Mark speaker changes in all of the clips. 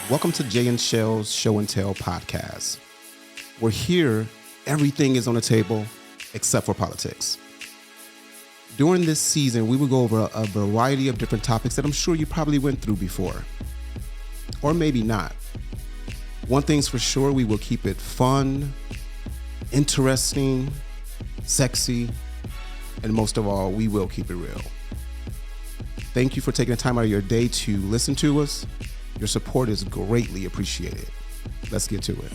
Speaker 1: Welcome to Jay and Chelle's Show and Tell podcast. We're here, everything is on the table except for politics. During this season, we will go over a variety of different topics that I'm sure you probably went through before, or maybe not. One thing's for sure, we will keep it fun, interesting, sexy, and most of all, we will keep it real. Thank you for taking the time out of your day to listen to us. Your support is greatly appreciated. Let's get to it.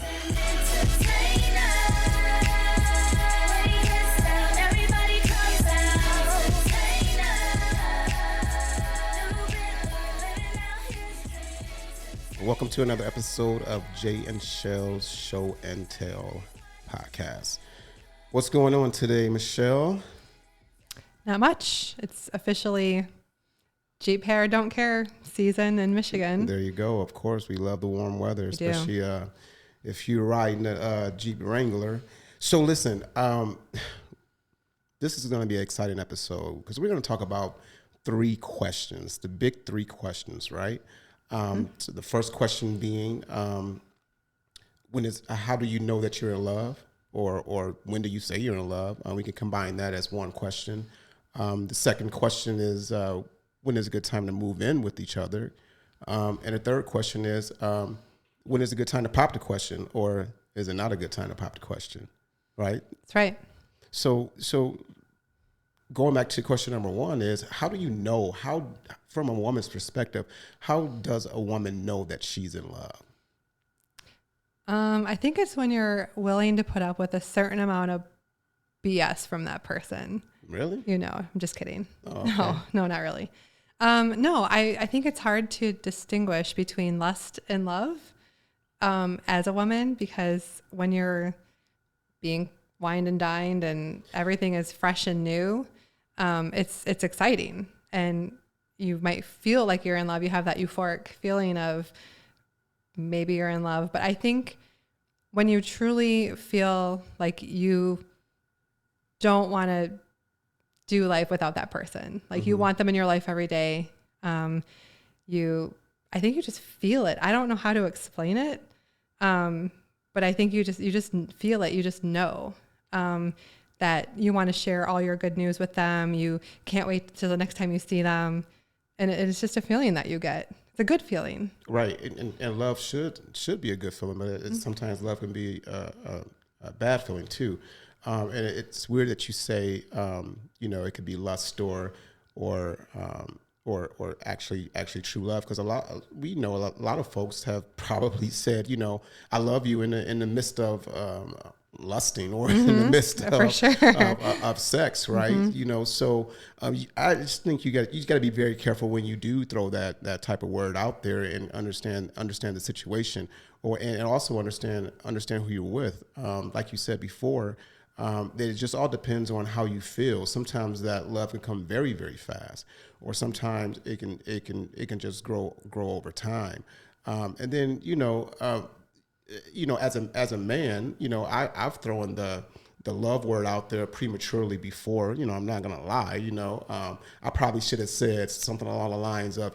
Speaker 1: Welcome to another episode of Jay and Chelle's Show and Tell podcast. What's going on today, Michelle?
Speaker 2: Not much. It's officially Jeep hair don't care season in Michigan.
Speaker 1: There you go. Of course, we love the warm weather, especially if you're riding a Jeep Wrangler. So listen, this is going to be an exciting episode because we're going to talk about three questions, the big three questions, right? So the first question being, how do you know that you're in love, or when do you say you're in love? We can combine that as one question. The second question is, when is a good time to move in with each other? And the third question is, when is a good time to pop the question, or is it not a good time to pop the question? Right?
Speaker 2: That's right.
Speaker 1: So going back to question number one is, how do you know, from a woman's perspective, how does a woman know that she's in love?
Speaker 2: I think it's when you're willing to put up with a certain amount of BS from that person.
Speaker 1: Really?
Speaker 2: I'm just kidding.
Speaker 1: Oh, okay.
Speaker 2: No, not really. I think it's hard to distinguish between lust and love as a woman, because when you're being wined and dined and everything is fresh and new, it's exciting, and you might feel like you're in love. You have that euphoric feeling of maybe you're in love. But I think when you truly feel like you don't want to do life without that person, like you want them in your life every day, I think you just feel it. I don't know how to explain it, but I think you just feel it. You just know that you want to share all your good news with them. You can't wait till the next time you see them. And it's just a feeling that you get. It's a good feeling. Right.
Speaker 1: And love should be a good feeling, but sometimes love can be a bad feeling too. And it's weird that you say, it could be lust or actually true love, because a lot of folks have probably said, I love you in the midst of lusting, or in the midst of sex, right? So I just think you got to be very careful when you do throw that type of word out there, and understand the situation, and also understand who you're with. Like you said before, that it just all depends on how you feel. Sometimes that love can come very, very fast, or sometimes it can just grow over time. And then as a man, I've thrown the love word out there prematurely before. I'm not gonna lie. I probably should have said something along the lines of,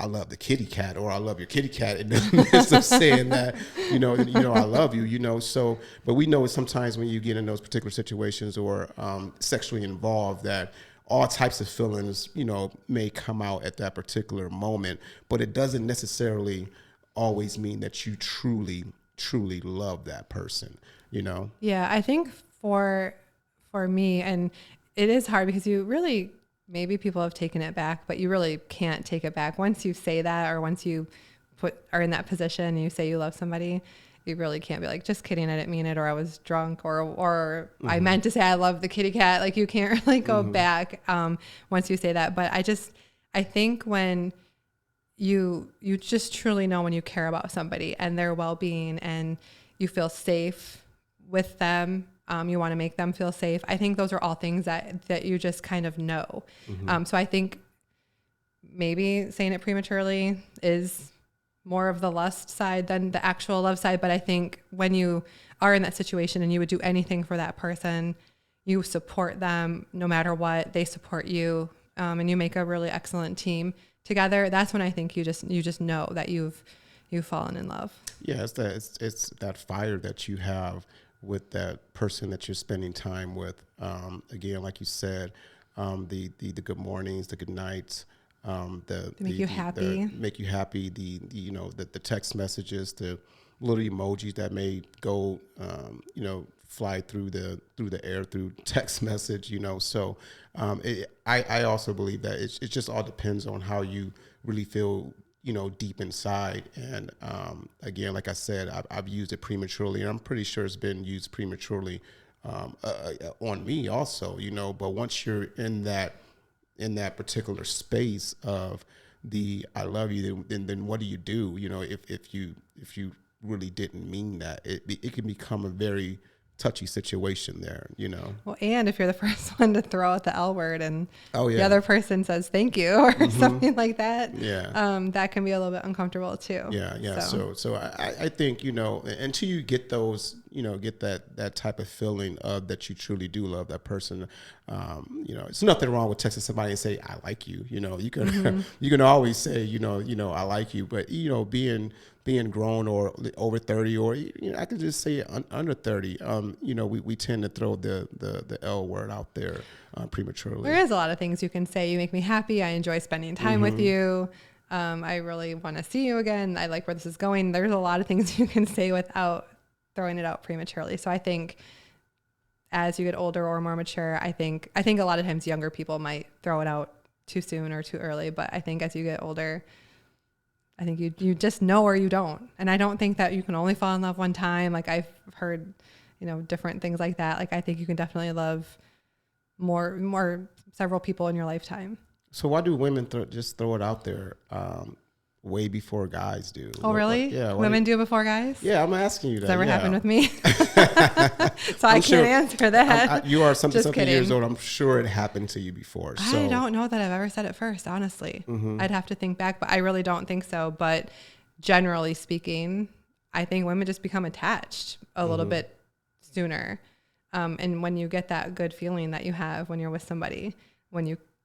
Speaker 1: I love the kitty cat, or I love your kitty cat, in the midst of saying that, I love you, So, but we know sometimes when you get in those particular situations, or sexually involved, that all types of feelings, may come out at that particular moment, but it doesn't necessarily always mean that you truly love that person,
Speaker 2: Yeah, I think for me, and it is hard because you really, maybe people have taken it back, but you really can't take it back. Once you say that, or once you are in that position and you say you love somebody, you really can't be like, just kidding, I didn't mean it, or I was drunk, or I meant to say I love the kitty cat. Like, you can't really go back once you say that. But I think when you just truly know, when you care about somebody and their well-being, and you feel safe with them, you want to make them feel safe. I think those are all things that you just kind of know. So I think maybe saying it prematurely is more of the lust side than the actual love side. But I think when you are in that situation and you would do anything for that person, you support them no matter what, they support you, and you make a really excellent team together. That's when I think you just know that you've you've fallen in love.
Speaker 1: Yeah, it's that fire that you have with that person that you're spending time with. Again, like you said, the good mornings, the good nights,
Speaker 2: To make you happy.
Speaker 1: make you happy. The text messages, the little emojis that may go, fly through the air through text message. So I also believe that it just all depends on how you really feel, deep inside. And again, like I said, I've used it prematurely, and I'm pretty sure it's been used prematurely on me also. But once you're in that particular space of the I love you, then what do you do? If you really didn't mean that, it can become a very touchy situation there.
Speaker 2: Well, and if you're the first one to throw out the L word and
Speaker 1: the
Speaker 2: other person says thank you or something like that,
Speaker 1: that
Speaker 2: can be a little bit uncomfortable too.
Speaker 1: So I think until you get those, get that type of feeling of that you truly do love that person. It's nothing wrong with texting somebody and say I like you. You can you can always say I like you, but being grown or over 30, or I could just say under 30, we tend to throw the L word out there prematurely.
Speaker 2: There is a lot of things you can say. You make me happy. I enjoy spending time with you. I really want to see you again. I like where this is going. There's a lot of things you can say without throwing it out prematurely. So I think as you get older or more mature, I think a lot of times younger people might throw it out too soon or too early. But I think as you get older, I think you just know or you don't. And I don't think that you can only fall in love one time. Like I've heard, different things like that. Like I think you can definitely love several people in your lifetime.
Speaker 1: So why do women just throw it out there way before guys do?
Speaker 2: Oh, really?
Speaker 1: Yeah.
Speaker 2: Women do before guys?
Speaker 1: Yeah, I'm asking you that.
Speaker 2: Has that ever happened with me? So I can't answer that.
Speaker 1: You are something years old. I'm sure it happened to you before. So.
Speaker 2: I don't know that I've ever said it first, honestly. I'd have to think back, but I really don't think so. But generally speaking, I think women just become attached a little bit sooner. And when you get that good feeling that you have when you're with somebody,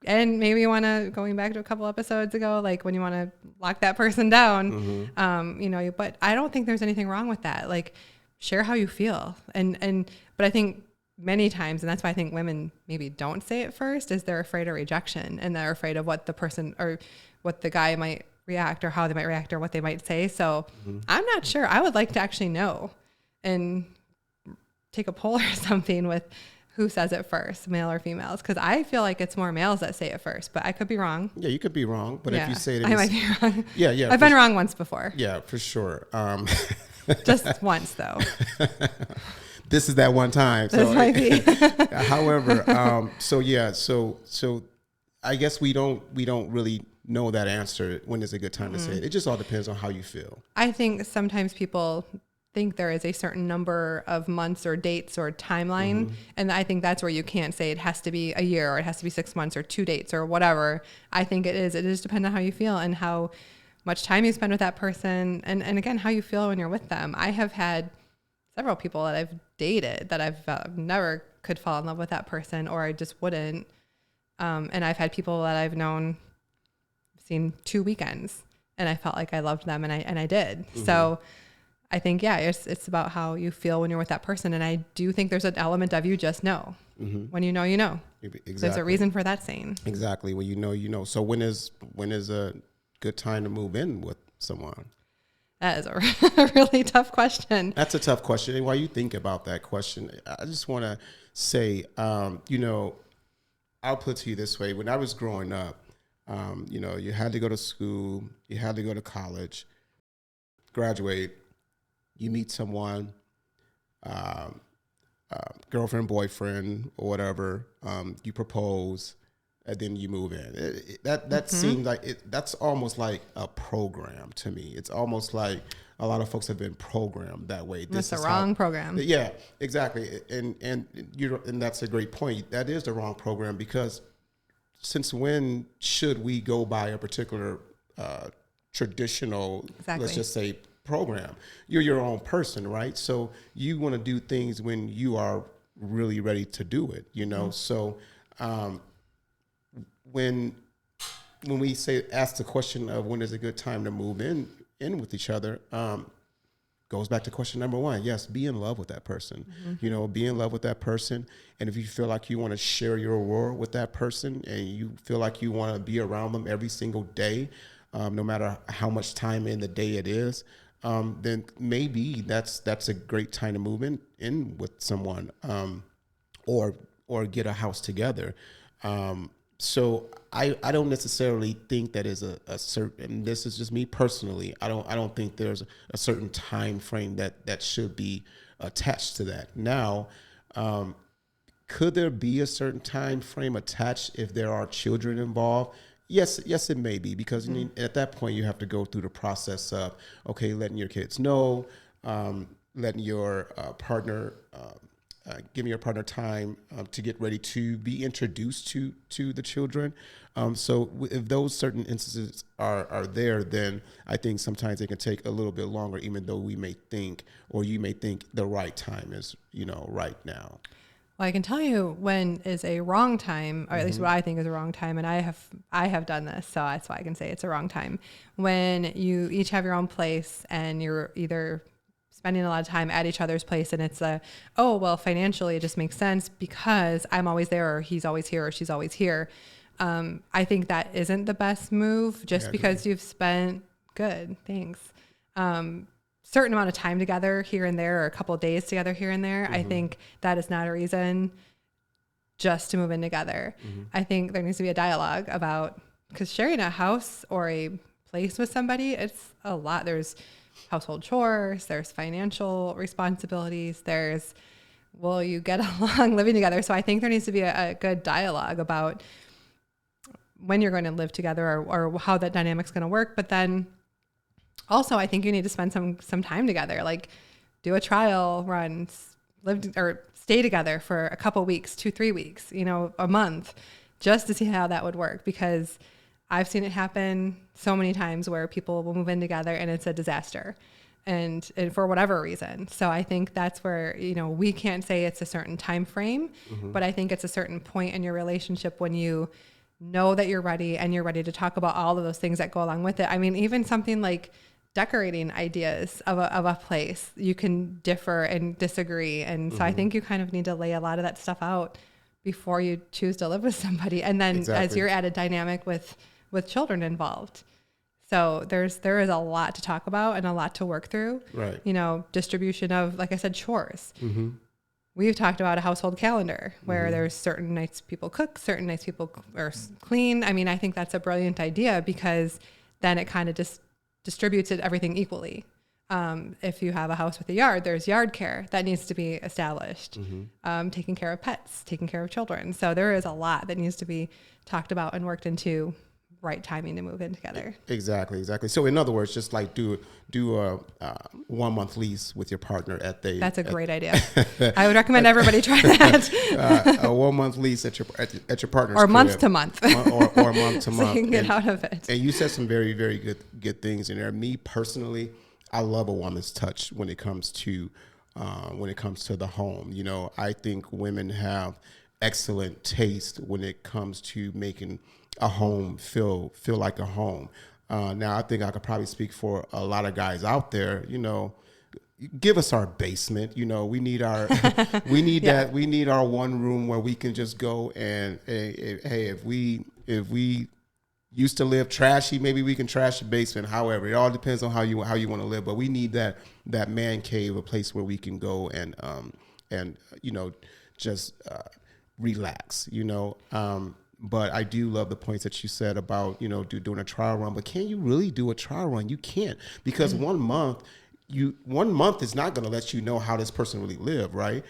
Speaker 2: and maybe you want to, going back to a couple episodes ago, like when you want to lock that person down, but I don't think there's anything wrong with that. Like share how you feel. But I think many times, and that's why I think women maybe don't say it first, is they're afraid of rejection and they're afraid of what the person or what the guy might react or how they might react or what they might say. So I'm not sure. I would like to actually know and take a poll or something with who says it first, male or females, because I feel like it's more males that say it first, but I could be wrong.
Speaker 1: Yeah, you could be wrong, but if you say it,
Speaker 2: I might be wrong.
Speaker 1: Yeah,
Speaker 2: I've been wrong once before.
Speaker 1: Yeah, for sure.
Speaker 2: Just once though.
Speaker 1: This is that one time.
Speaker 2: This might be.
Speaker 1: However, so I guess we don't really know that answer. When is a good time to say it? It just all depends on how you feel.
Speaker 2: I think sometimes people think there is a certain number of months or dates or timeline. And I think that's where you can't say it has to be a year or it has to be 6 months or 2 dates or whatever. I think it is dependent on how you feel and how much time you spend with that person. And again, how you feel when you're with them. I have had several people that I've dated that I've never could fall in love with that person, or I just wouldn't. And I've had people that I've seen 2 weekends and I felt like I loved them and I did. So I think, it's about how you feel when you're with that person. And I do think there's an element of you just know. When you know, you know.
Speaker 1: Exactly.
Speaker 2: There's a reason for that saying.
Speaker 1: Exactly. When you know, you know. So when is a good time to move in with someone?
Speaker 2: That is a really tough question.
Speaker 1: That's a tough question. And while you think about that question, I just want to say, I'll put it to you this way. When I was growing up, you had to go to school, you had to go to college, graduate, you meet someone, girlfriend, boyfriend, or whatever, you propose, and then you move in. That seems like that's almost like a program to me. It's almost like a lot of folks have been programmed that way.
Speaker 2: That's the wrong program.
Speaker 1: Yeah, exactly. And that's a great point. That is the wrong program, because since when should we go by a particular traditional, let's just say, program? You're your own person, right? So you want to do things when you are really ready to do it, So when we ask the question of when is a good time to move in, in with each other, goes back to question number one. Yes, be in love with that person. Be in love with that person. And if you feel like you want to share your world with that person and you feel like you want to be around them every single day, no matter how much time in the day it is, then maybe that's a great time to move in with someone, or get a house together. So I don't necessarily think that is a certain, this is just me personally. I don't think there's a certain time frame that should be attached to that. Now, could there be a certain time frame attached if there are children involved? Yes, it may be, because at that point you have to go through the process of, okay, letting your kids know, letting your partner, giving your partner time to get ready to be introduced to the children. So if those certain instances are there, then I think sometimes it can take a little bit longer, even though we may think, or you may think the right time is, right now.
Speaker 2: Well, I can tell you when is a wrong time, or at least what I think is a wrong time, and I have done this, so that's why I can say it's a wrong time. When you each have your own place and you're either spending a lot of time at each other's place, and it's financially it just makes sense because I'm always there, or he's always here, or she's always here. I think that isn't the best move, just because you've spent certain amount of time together here and there, or a couple of days together here and there. I think that is not a reason just to move in together. I think there needs to be a dialogue about, because sharing a house or a place with somebody, it's a lot. There's household chores, there's financial responsibilities, will you get along living together? So I think there needs to be a good dialogue about when you're going to live together, or how that dynamic's going to work. But then also, I think you need to spend some time together, like do a trial run, stay together for a couple weeks, 2-3 weeks, a month, just to see how that would work. Because I've seen it happen so many times where people will move in together and it's a disaster, and for whatever reason. So I think that's where, we can't say it's a certain time frame, but I think it's a certain point in your relationship when you know that you're ready, and you're ready to talk about all of those things that go along with it. I mean, even something like decorating ideas of a place, you can differ and disagree. And so I think you kind of need to lay a lot of that stuff out before you choose to live with somebody. And then as your added dynamic with children involved. So there is a lot to talk about and a lot to work through.
Speaker 1: Right.
Speaker 2: Distribution of, like I said, chores. We've talked about a household calendar where there's certain nights people cook, certain nights people clean. I mean, I think that's a brilliant idea, because then it kind of just distributes everything equally. If you have a house with a yard, there's yard care that needs to be established. Taking care of pets, taking care of children. So there is a lot that needs to be talked about and worked into right timing to move in together.
Speaker 1: Exactly. So in other words, just like do a 1 month lease with your partner That's
Speaker 2: a great idea. I would recommend everybody try that.
Speaker 1: A 1 month lease at your partner's
Speaker 2: or
Speaker 1: crib.
Speaker 2: month to month,
Speaker 1: or month to month.
Speaker 2: So you can get out of it.
Speaker 1: And you said some very, very good things in there. Me personally, I love a woman's touch when it comes to the home. I think women have excellent taste when it comes to making a home feel like a home. Now, I think I could probably speak for a lot of guys out there. Give us our basement. We need our we need our one room where we can just go and hey, if we used to live trashy, maybe we can trash the basement. However, it all depends on how you want to live. But we need that man cave, a place where we can go and just relax. But I do love the points that you said about, doing a trial run. But can you really do a trial run? You can't, because 1 month is not going to let you know how this person really lived, right?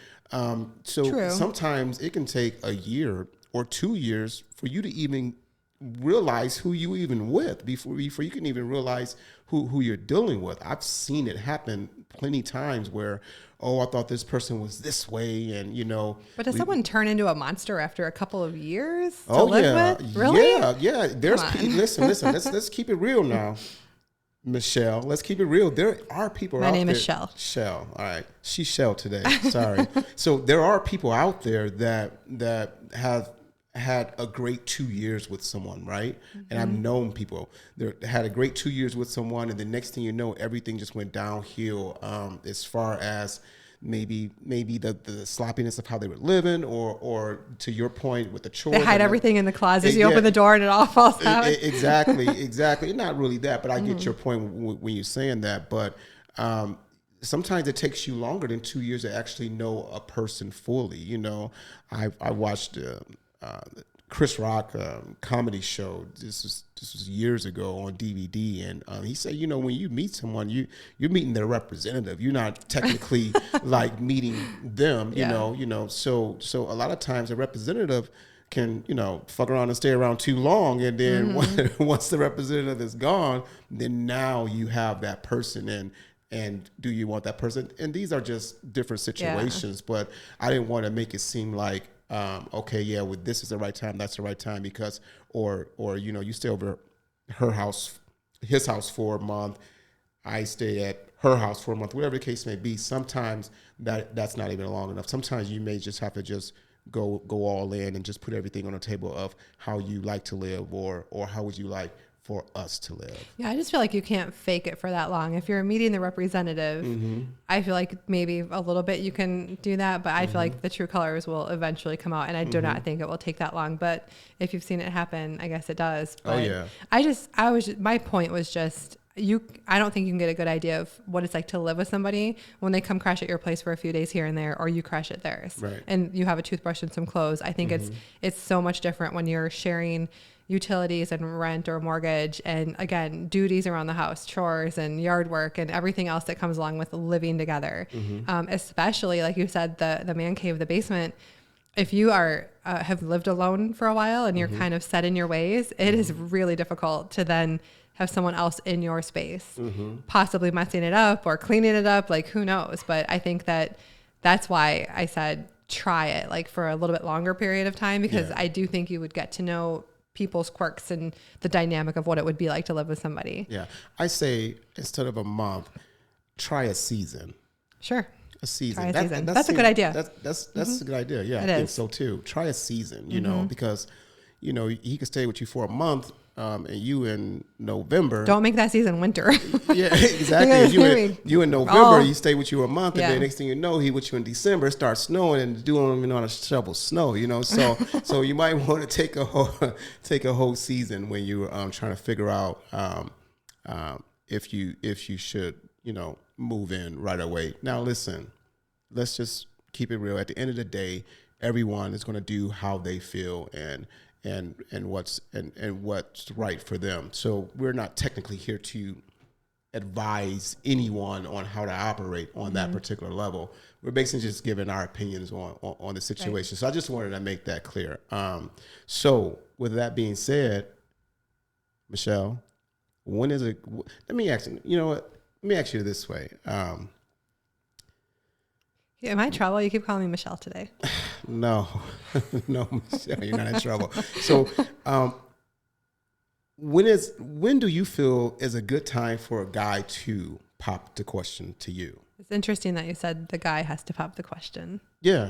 Speaker 1: So True. Sometimes it can take a year or 2 years for you to even realize who you even with before you can even realize who you're dealing with. I've seen it happen plenty times where, I thought this person was this way, and
Speaker 2: But does someone turn into a monster after a couple of years to live with? Really?
Speaker 1: Yeah. There's listen. Let's keep it real now, Michelle. Let's keep it real. There are people.
Speaker 2: My
Speaker 1: out
Speaker 2: name
Speaker 1: there.
Speaker 2: is Chelle.
Speaker 1: Chelle. All right, she's Chelle today. Sorry. So there are people out there that had a great 2 years with someone, right? And I've known people that had a great 2 years with someone, and the next thing you know, everything just went downhill as far as maybe the sloppiness of how they were living, or to your point with the chores.
Speaker 2: They hide everything in the closet. You open the door and it all falls out.
Speaker 1: Exactly. Not really that, but I get your point when you're saying that. But sometimes it takes you longer than 2 years to actually know a person fully. You know, I watched Chris Rock comedy show. This was years ago on DVD, and he said, you know, when you meet someone, you're meeting their representative. You're not technically like meeting them. You know. So a lot of times a representative can, you know, fuck around and stay around too long, and then once the representative is gone, then now you have that person, and do you want that person? And these are just different situations, but I didn't want to make it seem like, okay, yeah, well, this is the right time, that's the right time, because, or you know, you stay over his house for a month, I stay at her house for a month, whatever the case may be. Sometimes that's not even long enough. Sometimes you may just have to just go all in and just put everything on the table of how you like to live, or how would you like for us to live.
Speaker 2: Yeah, I just feel like you can't fake it for that long. If you're meeting the representative, I feel like maybe a little bit you can do that, but I feel like the true colors will eventually come out, and I do not think it will take that long. But if you've seen it happen, I guess it does. But my point was just, I don't think you can get a good idea of what it's like to live with somebody when they come crash at your place for a few days here and there, or you crash at theirs.
Speaker 1: Right.
Speaker 2: And you have a toothbrush and some clothes. I think it's so much different when you're sharing utilities and rent or mortgage, and again, duties around the house, chores and yard work and everything else that comes along with living together. Especially like you said, the man cave, the basement. If you are have lived alone for a while and you're kind of set in your ways, it is really difficult to then have someone else in your space, possibly messing it up or cleaning it up. Like, who knows? But I think that's why I said try it like for a little bit longer period of time, because I do think you would get to know people's quirks and the dynamic of what it would be like to live with somebody.
Speaker 1: Yeah. I say instead of a month, try a season.
Speaker 2: Sure.
Speaker 1: A season.
Speaker 2: Try a season. That's a good idea.
Speaker 1: That's a good idea. Yeah, I think so too. Try a season, you know, because, you know, he could stay with you for a month, and you in November.
Speaker 2: Don't make that season winter.
Speaker 1: Yeah, exactly. you in November, he stay with you a month, and then next thing you know, he with you in December, it starts snowing, and doing even on a shovel snow, you know. So you might want to take a whole season when you're trying to figure out if you should, you know, move in right away. Now listen, let's just keep it real. At the end of the day, everyone is going to do how they feel and what's right for them. So we're not technically here to advise anyone on how to operate on that particular level. We're basically just giving our opinions on the situation. Right. So I just wanted to make that clear. So with that being said, Michelle, when is it? Let me ask you. You know what? Let me ask you this way.
Speaker 2: Am I in trouble? You keep calling me Michelle today.
Speaker 1: No, Michelle, you're not in trouble. So, when do you feel is a good time for a guy to pop the question to you?
Speaker 2: It's interesting that you said the guy has to pop the question.
Speaker 1: Yeah.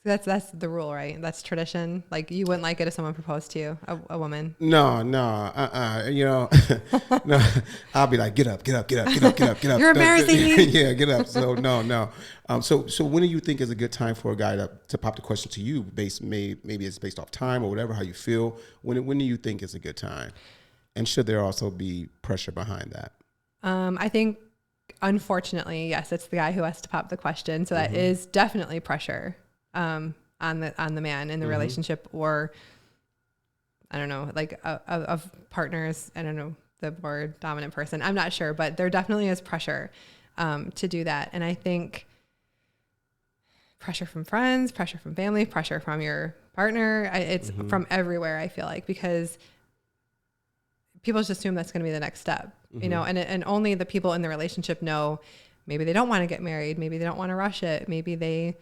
Speaker 2: So that's the rule, right? That's tradition. Like, you wouldn't like it if someone proposed to you, a woman.
Speaker 1: No. You know, no. I'll be like, get up.
Speaker 2: You're embarrassing me.
Speaker 1: Yeah, get up. So no. So when do you think is a good time for a guy to pop the question to you? Maybe it's based off time or whatever, how you feel. When do you think is a good time? And should there also be pressure behind that?
Speaker 2: I think, unfortunately, yes, it's the guy who has to pop the question. So that is definitely pressure. On the man in the relationship, or I don't know, like of partners. I don't know the word dominant person. I'm not sure, but there definitely is pressure to do that. And I think pressure from friends, pressure from family, pressure from your partner. It's from everywhere, I feel like, because people just assume that's going to be the next step, you know, and only the people in the relationship know. Maybe they don't want to get married. Maybe they don't want to rush it. Maybe they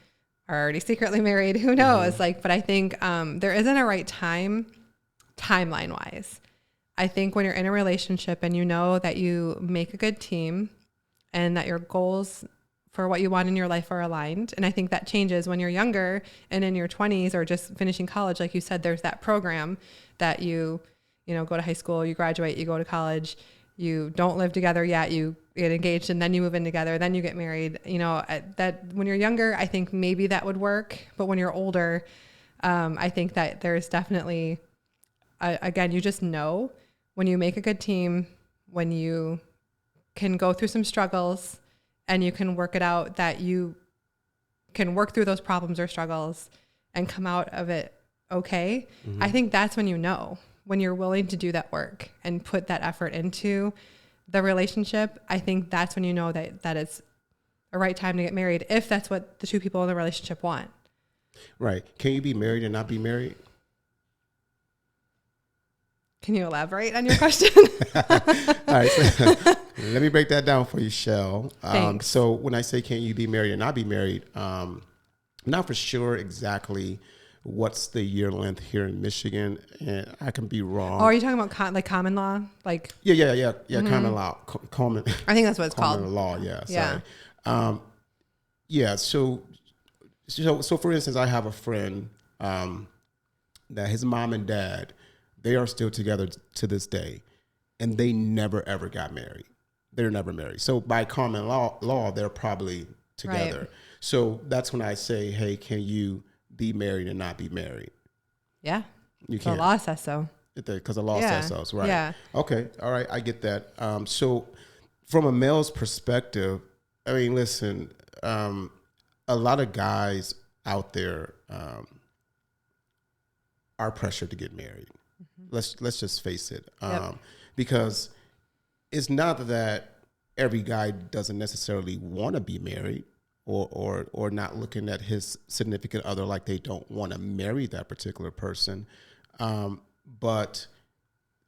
Speaker 2: are already secretly married. Who knows? Like, but I think there isn't a right time, timeline wise. I think when you're in a relationship and you know that you make a good team and that your goals for what you want in your life are aligned. And I think that changes when you're younger and in your 20s or just finishing college. Like you said, there's that program that you go to high school, you graduate, you go to college, you don't live together yet, you get engaged, and then you move in together, then you get married. That when you're younger, I think maybe that would work. But when you're older, I think that there's definitely, again, you just know when you make a good team, when you can go through some struggles and you can work it out, that you can work through those problems or struggles and come out of it okay. I think that's when when you're willing to do that work and put that effort into the relationship. I think that's when you know that it's a right time to get married, if that's what the two people in the relationship want.
Speaker 1: Right. Can you be married and not be married?
Speaker 2: Can you elaborate on your question?
Speaker 1: All right. So, let me break that down for you, Chelle. So when I say can you be married and not be married, I'm not for sure exactly what's the year length here in Michigan, and I can be wrong.
Speaker 2: Oh, are you talking about common law? Like
Speaker 1: Yeah. Common law. Common.
Speaker 2: I think that's what it's called.
Speaker 1: Common law. Yeah. Sorry. Yeah. So for instance, I have a friend that his mom and dad, they are still together to this day, and they never ever got married. They're never married. So by common law, they're probably together. Right. So that's when I say, hey, can you be married and not be married?
Speaker 2: Yeah.
Speaker 1: You can't.
Speaker 2: The law says so.
Speaker 1: Because the law says so, right?
Speaker 2: Yeah.
Speaker 1: Okay. All right. I get that. So from a male's perspective, I mean, listen, a lot of guys out there are pressured to get married. Let's just face it. Because it's not that every guy doesn't necessarily want to be married or not looking at his significant other like they don't want to marry that particular person. But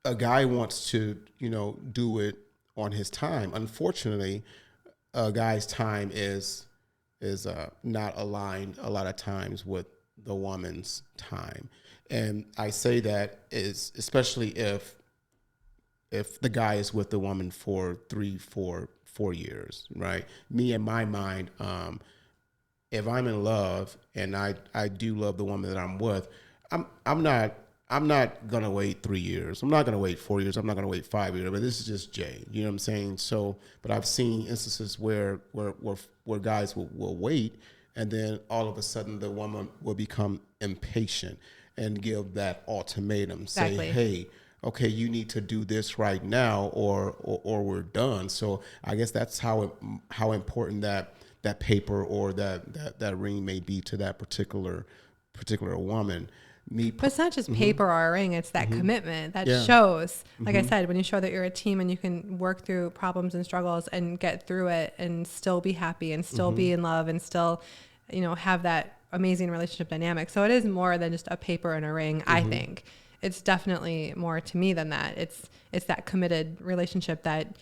Speaker 1: a guy wants to, do it on his time. Unfortunately, a guy's time is not aligned a lot of times with the woman's time. And I say that is especially if the guy is with the woman for 3, 4 years, right? Me, in my mind, if I'm in love and I do love the woman that I'm with, I'm not gonna wait 3 years. I'm not gonna wait 4 years. I'm not gonna wait 5 years. But this is just Jay. You know what I'm saying? So, but I've seen instances where guys will wait, and then all of a sudden the woman will become impatient and give that ultimatum. Exactly. Say, hey, okay, you need to do this right now, or we're done. So I guess that's how important that paper or that ring may be to that particular woman.
Speaker 2: But it's not just paper or a ring, it's that commitment that shows, like I said, when you show that you're a team and you can work through problems and struggles and get through it and still be happy and still be in love and still, have that amazing relationship dynamic. So it is more than just a paper and a ring. I think it's definitely more to me than that. It's that committed relationship that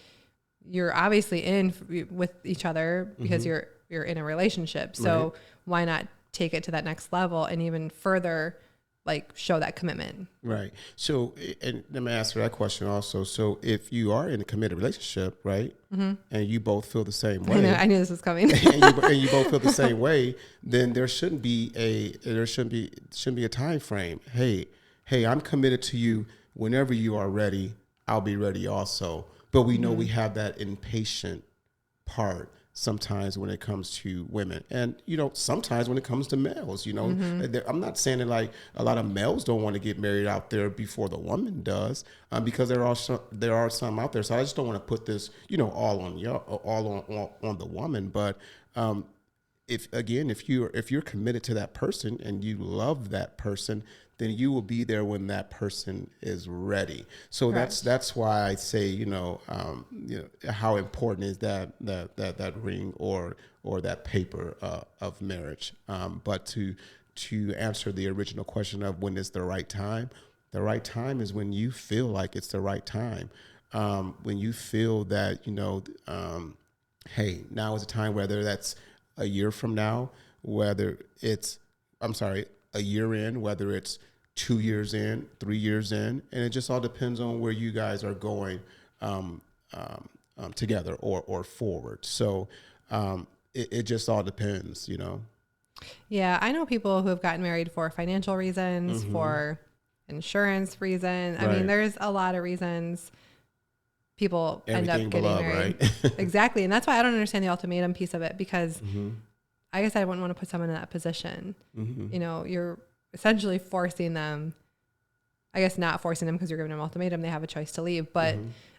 Speaker 2: you're obviously in with each other because you're in a relationship. So why not take it to that next level and even further, like, show that commitment? Right.
Speaker 1: So, and let me answer that question also. So if you are in a committed relationship, right, and you both feel the same way,
Speaker 2: I knew this was coming,
Speaker 1: and you both feel the same way, then there shouldn't be a time frame. Hey, I'm committed to you. Whenever you are ready, I'll be ready also. But we know we have that impatient part sometimes when it comes to women, and sometimes when it comes to males. I'm not saying that like a lot of males don't want to get married out there before the woman does, because there are some out there. So I just don't want to put this all on the woman. But if you're committed to that person and you love that person, then you will be there when that person is ready. So Correct. that's why I say how important is that ring or that paper of marriage. But to answer the original question of when is the right time is when you feel like it's the right time. When you feel that hey, now is the time, whether that's a year from now, whether it's a year in, whether it's 2 years in, 3 years in, and it just all depends on where you guys are going together or forward. So it just all depends,
Speaker 2: Yeah, I know people who have gotten married for financial reasons, for insurance reasons. I mean, there's a lot of reasons people
Speaker 1: Everything
Speaker 2: end up getting married.
Speaker 1: Right?
Speaker 2: Exactly. And that's why I don't understand the ultimatum piece of it, because I guess I wouldn't want to put someone in that position. You're essentially forcing them, I guess not forcing them because you're giving them an ultimatum. They have a choice to leave, but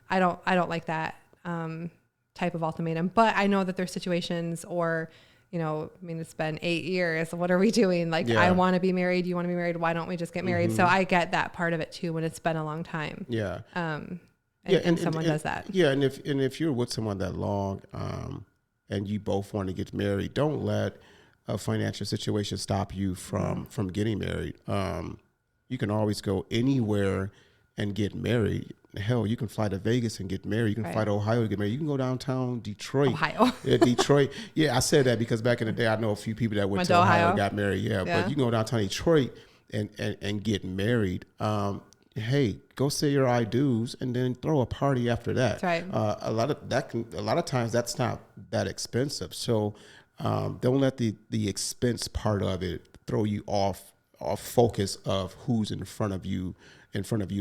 Speaker 2: I don't like that type of ultimatum. But I know that there's situations, or I mean, it's been 8 years. What are we doing? Like, I want to be married. You want to be married. Why don't we just get married? So I get that part of it too, when it's been a long time.
Speaker 1: Yeah.
Speaker 2: And someone does that.
Speaker 1: Yeah. And if you're with someone that long, and you both want to get married, don't let a financial situation stop you from getting married. You can always go anywhere and get married. Hell, you can fly to Vegas and get married. You can fly to Ohio to get married. You can go downtown Detroit.
Speaker 2: Ohio.
Speaker 1: Yeah, Detroit. Yeah, I said that because back in the day, I know a few people that went to Ohio and got married. Yeah, but you can go downtown Detroit and get married. Hey, go say your I do's and then throw a party after that.
Speaker 2: That's right.
Speaker 1: A lot of times that's not that expensive. So don't let the expense part of it throw you off focus of who's in front of you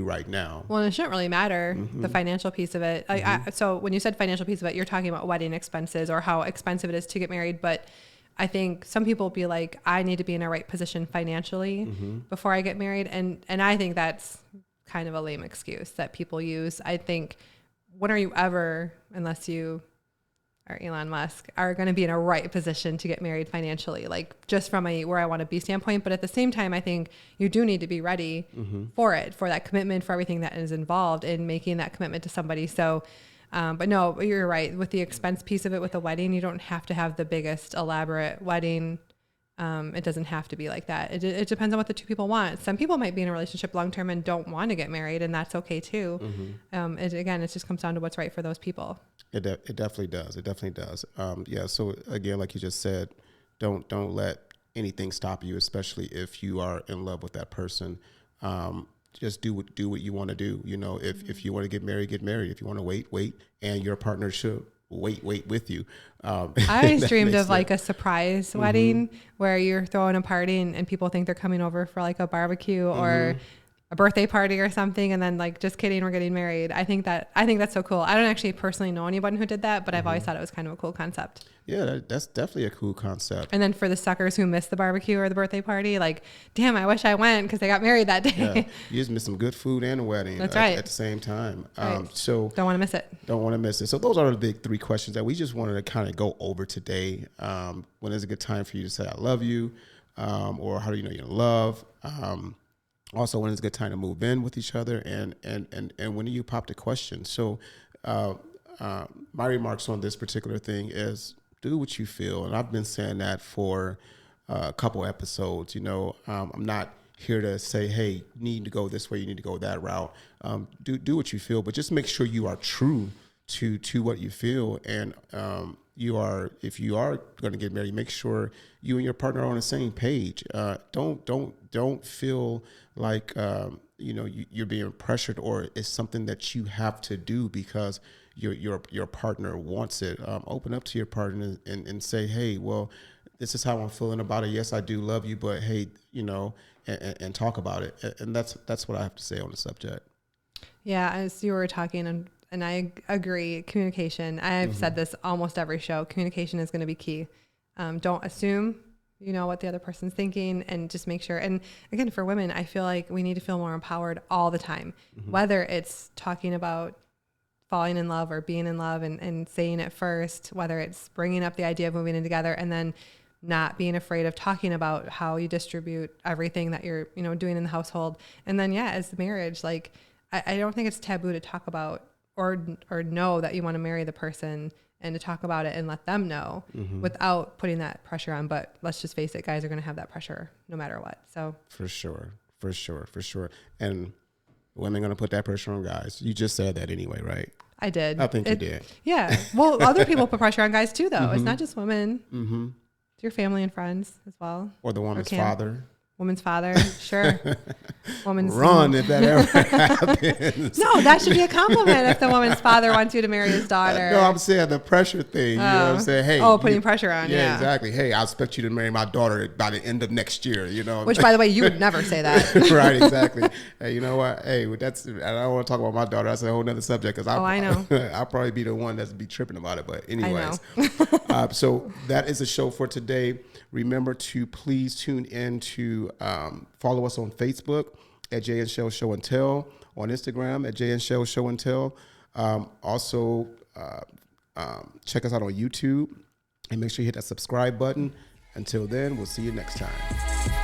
Speaker 1: right now.
Speaker 2: Well, it shouldn't really matter, the financial piece of it. So when you said financial piece of it, you're talking about wedding expenses or how expensive it is to get married. But I think some people will be like, I need to be in a right position financially before I get married. And I think that's kind of a lame excuse that people use. I think, when are you ever, unless you or Elon Musk, are going to be in a right position to get married financially, like just from a where I want to be standpoint. But at the same time, I think you do need to be ready for it, for that commitment, for everything that is involved in making that commitment to somebody. So, but no, you're right. With the expense piece of it, with a wedding, you don't have to have the biggest elaborate wedding. It doesn't have to be like that. It depends on what the two people want. Some people might be in a relationship long-term and don't want to get married, and that's okay too. It just comes down to what's right for those people.
Speaker 1: It definitely does. It definitely does. Yeah. So again, like you just said, don't let anything stop you, especially if you are in love with that person. Just do what you want to do. If you want to get married, get married. If you want to wait, and your partner should wait with you.
Speaker 2: I always dreamed of like a surprise wedding where you're throwing a party and people think they're coming over for like a barbecue or a birthday party or something, and then like, just kidding, we're getting married. I think that's so cool. I don't actually personally know anyone who did that, but I've always thought it was kind of a cool concept.
Speaker 1: Yeah, that's definitely a cool concept.
Speaker 2: And then for the suckers who missed the barbecue or the birthday party, like, damn, I wish I went because they got married that day.
Speaker 1: Yeah, you just missed some good food and a wedding.
Speaker 2: That's right.
Speaker 1: At the same time.
Speaker 2: Right.
Speaker 1: So
Speaker 2: don't want to miss it.
Speaker 1: Don't want to miss it. So those are the big 3 questions that we just wanted to kind of go over today. When is a good time for you to say I love you, or how do you know you're in love? Also, when is a good time to move in with each other, and when do you pop the question? So my remarks on this particular thing is do what you feel. And I've been saying that for a couple episodes. I'm not here to say, hey, you need to go this way, you need to go that route. Do what you feel, but just make sure you are true to what you feel. And if you are going to get married, make sure you and your partner are on the same page. Don't feel like you're being pressured, or it's something that you have to do because your partner wants it. Open up to your partner and say, hey, well, this is how I'm feeling about it. Yes, I do love you, but hey, and talk about it. And that's what I have to say on the subject. Yeah,
Speaker 2: as you were talking, and I agree, communication. I've said this almost every show. Communication is going to be key. Don't assume what the other person's thinking, and just make sure. And again, for women, I feel like we need to feel more empowered all the time, whether it's talking about falling in love or being in love and saying it first, whether it's bringing up the idea of moving in together, and then not being afraid of talking about how you distribute everything that you're, doing in the household. And then, as marriage, like, I don't think it's taboo to talk about or know that you want to marry the person, and to talk about it and let them know without putting that pressure on. But let's just face it, guys are going to have that pressure no matter what. So for sure. And women are going to put that pressure on guys. You just said that anyway, right? I did. I think you did. Yeah. Well, other people put pressure on guys too, though. It's not just women. It's your family and friends as well. Or the woman's father. woman's father, sure. Woman's
Speaker 1: Run if that ever happens.
Speaker 2: No, that should be a compliment if the woman's father wants you to marry his daughter.
Speaker 1: No, I'm saying the pressure thing. You know what I'm saying? Hey,
Speaker 2: putting pressure on. Yeah,
Speaker 1: exactly. Hey, I expect you to marry my daughter by the end of next year. You know,
Speaker 2: which, by the way, you would never say that.
Speaker 1: Right? Exactly. Hey, you know what? Hey, that's. I don't want to talk about my daughter. That's a whole nother subject. Because
Speaker 2: I know.
Speaker 1: I'll probably be the one that's be tripping about it. But anyways, so that is the show for today. Remember to please tune in to follow us on Facebook at Jay and Chelle Show and Tell, on Instagram at Jay and Chelle Show and Tell. Also, check us out on YouTube and make sure you hit that subscribe button. Until then, we'll see you next time.